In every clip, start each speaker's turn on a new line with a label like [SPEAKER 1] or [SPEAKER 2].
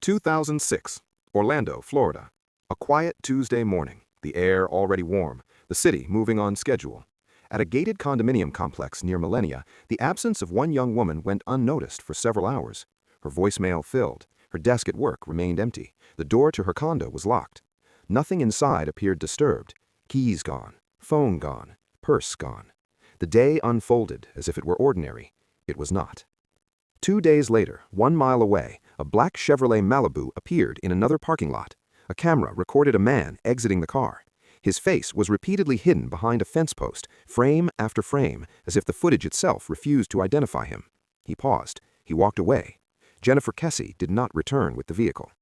[SPEAKER 1] 2006, Orlando, Florida. A quiet Tuesday morning, the air already warm, the city moving on schedule. At a gated condominium complex near Millennia, the absence of one young woman went unnoticed for several hours. Her voicemail filled, her desk at work remained empty, the door to her condo was locked. Nothing inside appeared disturbed. Keys gone, phone gone, purse gone. The day unfolded as if it were ordinary. It was not. 2 days later, 1 mile away, a black Chevrolet Malibu appeared in another parking lot. A camera recorded a man exiting the car. His face was repeatedly hidden behind a fence post, frame after frame, as if the footage itself refused to identify him. He paused. He walked away. Jennifer Kesse did not return with the vehicle.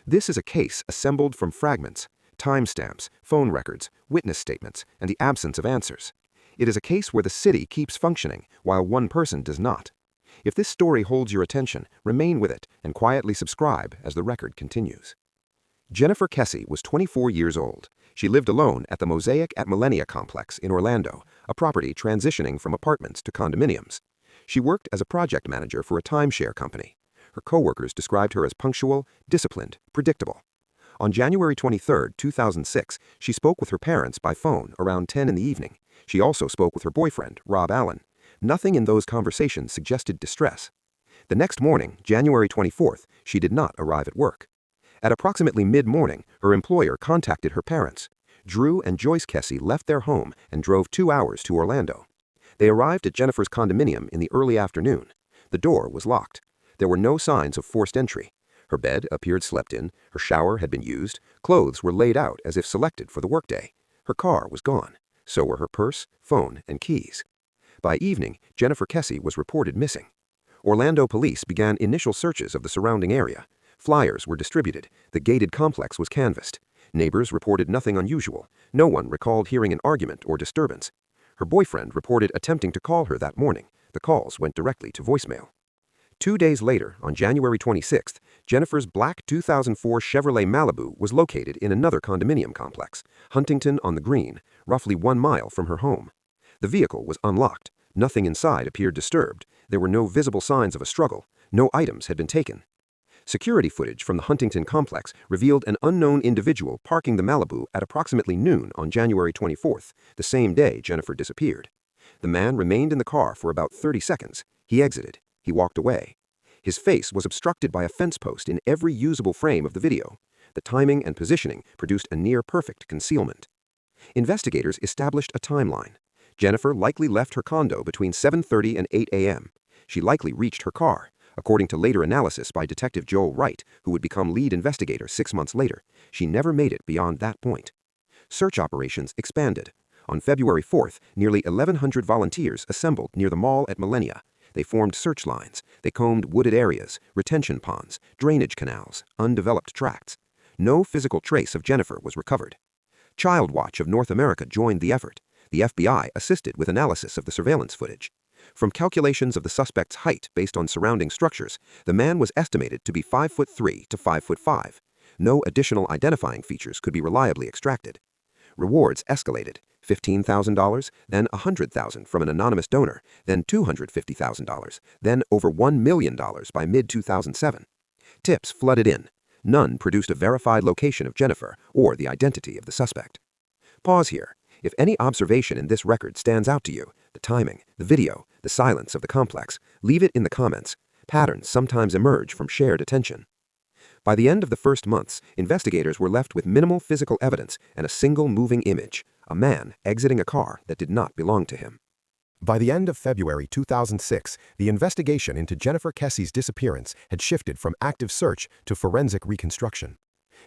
[SPEAKER 1] This is a case assembled from fragments, timestamps, phone records, witness statements, and the absence of answers. It is a case where the city keeps functioning, while one person does not. If this story holds your attention, remain with it and quietly subscribe as the record continues. Jennifer Kesse was 24 years old. She lived alone at the Mosaic at Millennia complex in Orlando, a property transitioning from apartments to condominiums. She worked as a project manager for a timeshare company. Her coworkers described her as punctual, disciplined, predictable. On January 23, 2006, she spoke with her parents by phone around 10 in the evening. She also spoke with her boyfriend, Rob Allen. Nothing in those conversations suggested distress. The next morning, January 24th, she did not arrive at work. At approximately mid-morning, her employer contacted her parents. Drew and Joyce Kesse left their home and drove 2 hours to Orlando. They arrived at Jennifer's condominium in the early afternoon. The door was locked. There were no signs of forced entry. Her bed appeared slept in, her shower had been used, clothes were laid out as if selected for the workday. Her car was gone. So were her purse, phone, and keys. By evening, Jennifer Kesse was reported missing. Orlando police began initial searches of the surrounding area. Flyers were distributed. The gated complex was canvassed. Neighbors reported nothing unusual. No one recalled hearing an argument or disturbance. Her boyfriend reported attempting to call her that morning. The calls went directly to voicemail. 2 days later, on January 26th, Jennifer's black 2004 Chevrolet Malibu was located in another condominium complex, Huntington on the Green, roughly 1 mile from her home. The vehicle was unlocked. Nothing inside appeared disturbed. There were no visible signs of a struggle. No items had been taken. Security footage from the Huntington complex revealed an unknown individual parking the Malibu at approximately noon on January 24th, the same day Jennifer disappeared. The man remained in the car for about 30 seconds. He exited. He walked away. His face was obstructed by a fence post in every usable frame of the video. The timing and positioning produced a near-perfect concealment. Investigators established a timeline. Jennifer likely left her condo between 7:30 and 8 a.m. She likely reached her car. According to later analysis by Detective Joel Wright, who would become lead investigator 6 months later, she never made it beyond that point. Search operations expanded. On February 4th, nearly 1,100 volunteers assembled near the mall at Millennia. They formed search lines. They combed wooded areas, retention ponds, drainage canals, undeveloped tracts. No physical trace of Jennifer was recovered. Child Watch of North America joined the effort. The FBI assisted with analysis of the surveillance footage. From calculations of the suspect's height based on surrounding structures, the man was estimated to be 5'3" to 5'5". No additional identifying features could be reliably extracted. Rewards escalated. $15,000, then $100,000 from an anonymous donor, then $250,000, then over $1 million by mid-2007. Tips flooded in. None produced a verified location of Jennifer or the identity of the suspect. Pause here. If any observation in this record stands out to you, the timing, the video, the silence of the complex, leave it in the comments. Patterns sometimes emerge from shared attention. By the end of the first months, investigators were left with minimal physical evidence and a single moving image, a man exiting a car that did not belong to him. By the end of February 2006, the investigation into Jennifer Kesse's disappearance had shifted from active search to forensic reconstruction.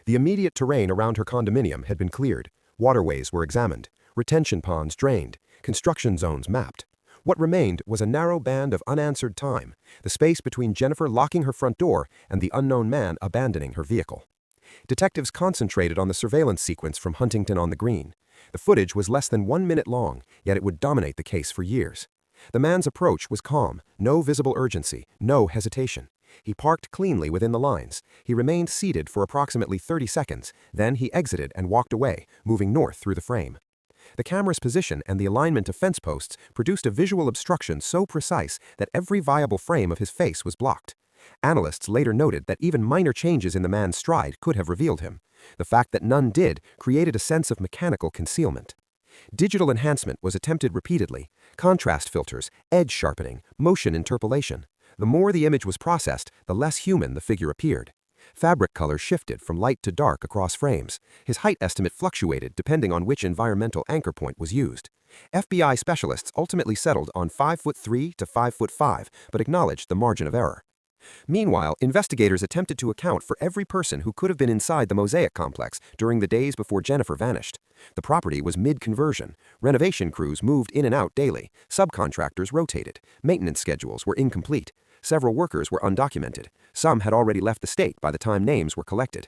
[SPEAKER 1] The immediate terrain around her condominium had been cleared. Waterways were examined. Retention ponds drained. Construction zones mapped. What remained was a narrow band of unanswered time, the space between Jennifer locking her front door and the unknown man abandoning her vehicle. Detectives concentrated on the surveillance sequence from Huntington on the Green. The footage was less than 1 minute long, yet it would dominate the case for years. The man's approach was calm, no visible urgency, no hesitation. He parked cleanly within the lines. He remained seated for approximately 30 seconds, then he exited and walked away, moving north through the frame. The camera's position and the alignment of fence posts produced a visual obstruction so precise that every viable frame of his face was blocked.
[SPEAKER 2] Analysts later noted that even minor changes in the man's stride could have revealed him. The fact that none did created a sense of mechanical concealment. Digital enhancement was attempted repeatedly: contrast filters, edge sharpening, motion interpolation. The more the image was processed, the less human the figure appeared. Fabric color shifted from light to dark across frames. His height estimate fluctuated depending on which environmental anchor point was used. FBI specialists ultimately settled on 5'3" to 5'5", but acknowledged the margin of error. Meanwhile, investigators attempted to account for every person who could have been inside the Mosaic complex during the days before Jennifer vanished. The property was mid-conversion. Renovation crews moved in and out daily. Subcontractors rotated. Maintenance schedules were incomplete. Several workers were undocumented. Some had already left the state by the time names were collected.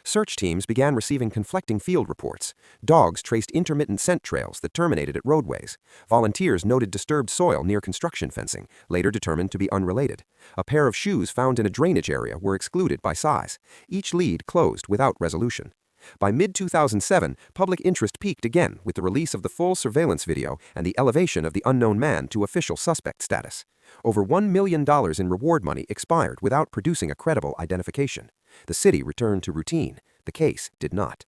[SPEAKER 2] Search teams began receiving conflicting field reports. Dogs traced intermittent scent trails that terminated at roadways. Volunteers noted disturbed soil near construction fencing, later determined to be unrelated. A pair of shoes found in a drainage area were excluded by size. Each lead closed without resolution. By mid-2007, public interest peaked again with the release of the full surveillance video and the elevation of the unknown man to official suspect status. Over $1 million in reward money expired without producing a credible identification. The city returned to routine. The case did not.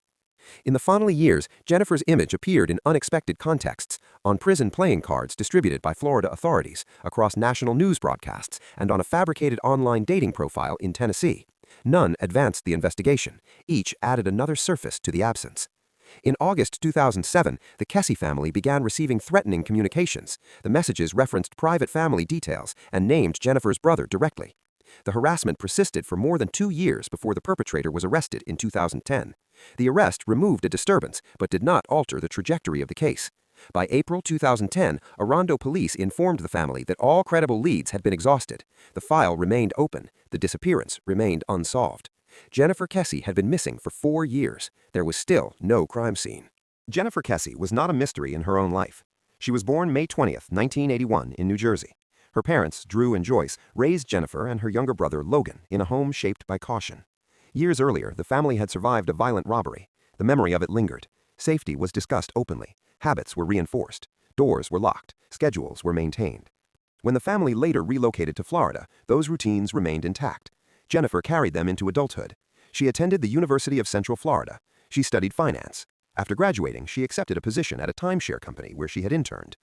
[SPEAKER 2] In the final years, Jennifer's image appeared in unexpected contexts: on prison playing cards distributed by Florida authorities, across national news broadcasts, and on a fabricated online dating profile in Tennessee. None advanced the investigation. Each added another surface to the absence. In August 2007, the Kesse family began receiving threatening communications. The messages referenced private family details and named Jennifer's brother directly. The harassment persisted for more than 2 years before the perpetrator was arrested in 2010. The arrest removed a disturbance, but did not alter the trajectory of the case. By April 2010, Orondo police informed the family that all credible leads had been exhausted. The file remained open. The disappearance remained unsolved. Jennifer Kesse had been missing for 4 years. There was still no crime scene.
[SPEAKER 1] Jennifer Kesse was not a mystery in her own life. She was born May 20, 1981, in New Jersey. Her parents, Drew and Joyce, raised Jennifer and her younger brother, Logan, in a home shaped by caution. Years earlier, the family had survived a violent robbery. The memory of it lingered. Safety was discussed openly. Habits were reinforced. Doors were locked. Schedules were maintained. When the family later relocated to Florida, those routines remained intact. Jennifer carried them into adulthood. She attended the University of Central Florida. She studied finance. After graduating, she accepted a position at a timeshare company where she had interned.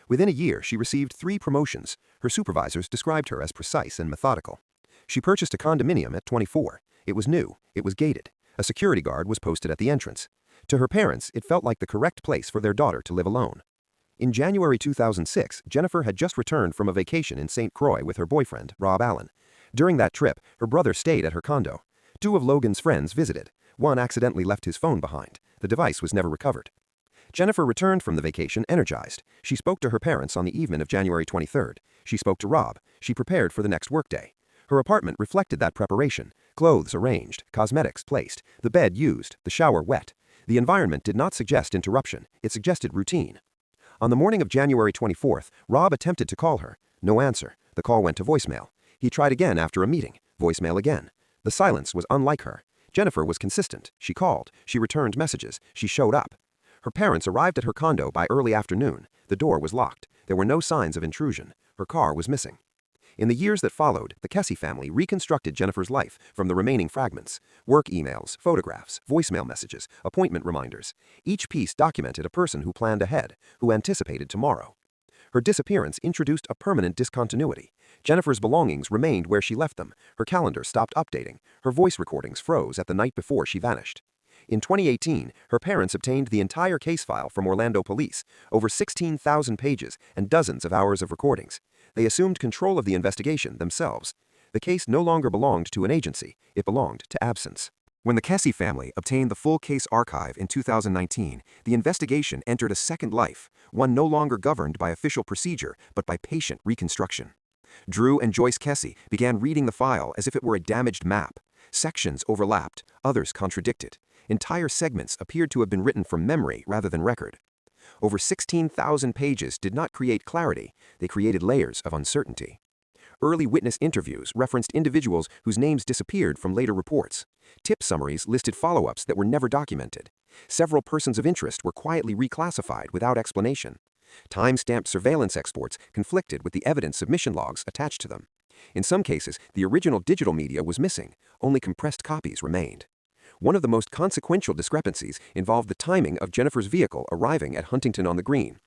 [SPEAKER 1] Within a year, she received 3 promotions. Her supervisors described her as precise and methodical. She purchased a condominium at 24. It was new. It was gated. A security guard was posted at the entrance. To her parents, it felt like the correct place for their daughter to live alone. In January 2006, Jennifer had just returned from a vacation in St. Croix with her boyfriend, Rob Allen. During that trip, her brother stayed at her condo. 2 of Logan's friends visited. One accidentally left his phone behind. The device was never recovered. Jennifer returned from the vacation energized. She spoke to her parents on the evening of January 23rd. She spoke to Rob. She prepared for the next workday. Her apartment reflected that preparation. Clothes arranged, cosmetics placed, the bed used, the shower wet. The environment did not suggest interruption. It suggested routine. On the morning of January 24th, Rob attempted to call her. No answer. The call went to voicemail. He tried again after a meeting. Voicemail again. The silence was unlike her. Jennifer was consistent. She called. She returned messages. She showed up. Her parents arrived at her condo by early afternoon. The door was locked. There were no signs of intrusion. Her car was missing. In the years that followed, the Kesse family reconstructed Jennifer's life from the remaining fragments: work emails, photographs, voicemail messages, appointment reminders. Each piece documented a person who planned ahead, who anticipated tomorrow. Her disappearance introduced a permanent discontinuity. Jennifer's belongings remained where she left them. Her calendar stopped updating. Her voice recordings froze at the night before she vanished. In 2018, her parents obtained the entire case file from Orlando police, over 16,000 pages and dozens of hours of recordings. They assumed control of the investigation themselves. The case no longer belonged to an agency. It belonged to absence. When the Kesse family obtained the full case archive in 2019, the investigation entered a second life, one no longer governed by official procedure but by patient reconstruction. Drew and Joyce Kesse began reading the file as if it were a damaged map. Sections overlapped, others contradicted. Entire segments appeared to have been written from memory rather than record. Over 16,000 pages did not create clarity, they created layers of uncertainty. Early witness interviews referenced individuals whose names disappeared from later reports. Tip summaries listed follow-ups that were never documented. Several persons of interest were quietly reclassified without explanation. Time-stamped surveillance exports conflicted with the evidence submission logs attached to them.
[SPEAKER 2] In some cases, the original digital media was missing, only compressed copies remained. One of the most consequential discrepancies involved the timing of Jennifer's vehicle arriving at Huntington-on-the-Green.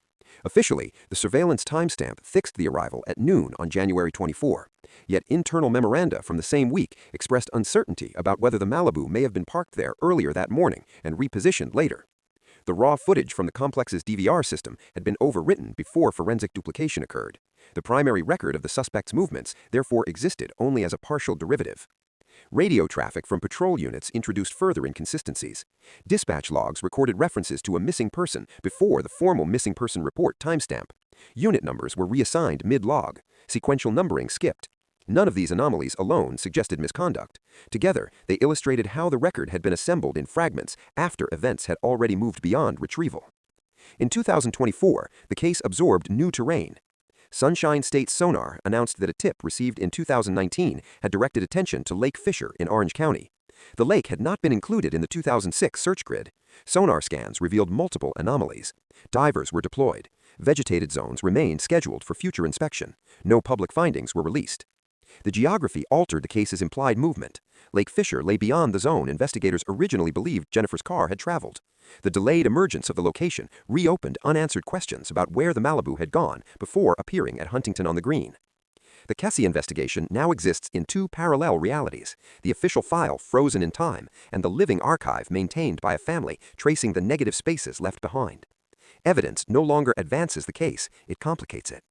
[SPEAKER 2] Officially, the surveillance timestamp fixed the arrival at noon on January 24. Yet internal memoranda from the same week expressed uncertainty about whether the Malibu may have been parked there earlier that morning and repositioned later. The raw footage from the complex's DVR system had been overwritten before forensic duplication occurred. The primary record of the suspect's movements therefore existed only as a partial derivative. Radio traffic from patrol units introduced further inconsistencies. Dispatch logs recorded references to a missing person before the formal missing person report timestamp. Unit numbers were reassigned mid-log. Sequential numbering skipped. None of these anomalies alone suggested misconduct. Together, they illustrated how the record had been assembled in fragments after events had already moved beyond retrieval. In 2024, the case absorbed new terrain. Sunshine State Sonar announced that a tip received in 2019 had directed attention to Lake Fisher in Orange County. The lake had not been included in the 2006 search grid. Sonar scans revealed multiple anomalies. Divers were deployed. Vegetated zones remained scheduled for future inspection. No public findings were released. The geography altered the case's implied movement. Lake Fisher lay beyond the zone investigators originally believed Jennifer's car had traveled. The delayed emergence of the location reopened unanswered questions about where the Malibu had gone before appearing at Huntington-on-the-Green. The Kesse investigation now exists in two parallel realities: the official file frozen in time and the living archive maintained by a family tracing the negative spaces left behind. Evidence no longer advances the case, it complicates it.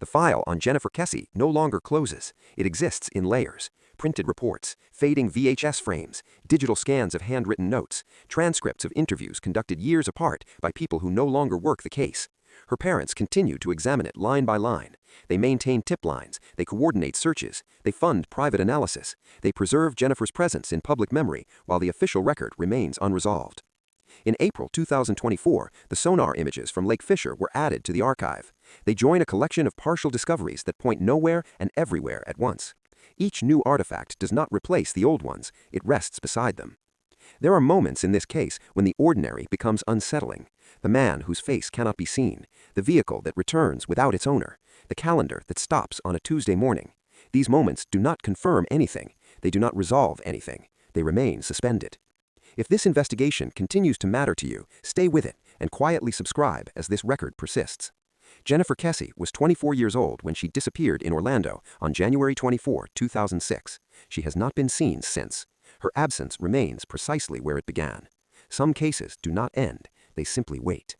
[SPEAKER 2] The file on Jennifer Kesse no longer closes. It exists in layers: printed reports, fading VHS frames, digital scans of handwritten notes, transcripts of interviews conducted years apart by people who no longer work the case. Her parents continue to examine it line by line. They maintain tip lines, they coordinate searches, they fund private analysis, they preserve Jennifer's presence in public memory while the official record remains unresolved. In April 2024, the sonar images from Lake Fisher were added to the archive. They join a collection of partial discoveries that point nowhere and everywhere at once. Each new artifact does not replace the old ones, it rests beside them. There are moments in this case when the ordinary becomes unsettling. The man whose face cannot be seen, the vehicle that returns without its owner, the calendar that stops on a Tuesday morning. These moments do not confirm anything. They do not resolve anything. They remain suspended. If this investigation continues to matter to you, stay with it and quietly subscribe as this record persists. Jennifer Kesse was 24 years old when she disappeared in Orlando on January 24, 2006. She has not been seen since. Her absence remains precisely where it began. Some cases do not end, they simply wait.